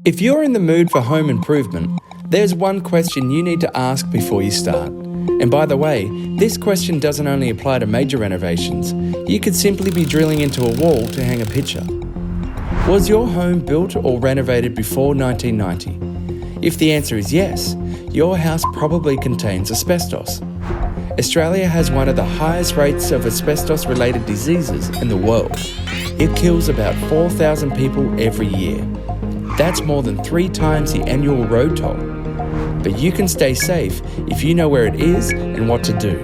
If you're in the mood for home improvement, there's one question you need to ask before you start. And by the way, this question doesn't only apply to major renovations. You could simply be drilling into a wall to hang a picture. Was your home built or renovated before 1990? If the answer is yes, your house probably contains asbestos. Australia has one of the highest rates of asbestos-related diseases in the world. It kills about 4,000 people every year. That's more than 3 times the annual road toll. But you can stay safe if you know where it is and what to do.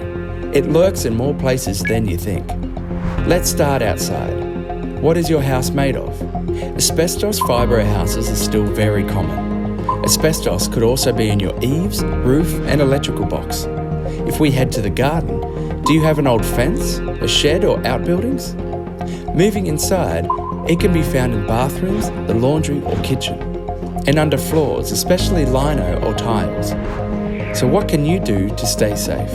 It lurks in more places than you think. Let's start outside. What is your house made of? Asbestos fibre houses are still very common. Asbestos could also be in your eaves, roof and electrical box. If we head to the garden, do you have an old fence, a shed or outbuildings? Moving inside, it can be found in bathrooms, the laundry or kitchen, and under floors, especially lino or tiles. So what can you do to stay safe?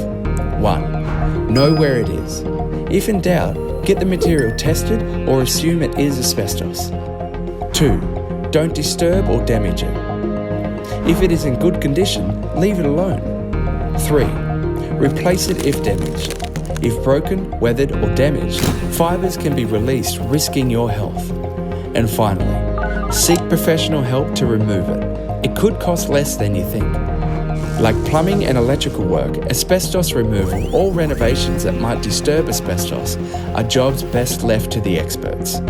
1. Know where it is. If in doubt, get the material tested or assume it is asbestos. 2. Don't disturb or damage it. If it is in good condition, leave it alone. 3. Replace it if damaged. If broken, weathered or damaged, fibres can be released, risking your health. And finally, seek professional help to remove it. It could cost less than you think. Like plumbing and electrical work, asbestos removal or renovations that might disturb asbestos are jobs best left to the experts.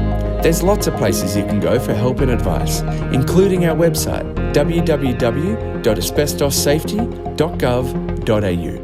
There's lots of places you can go for help and advice, including our website www.asbestossafety.gov.au.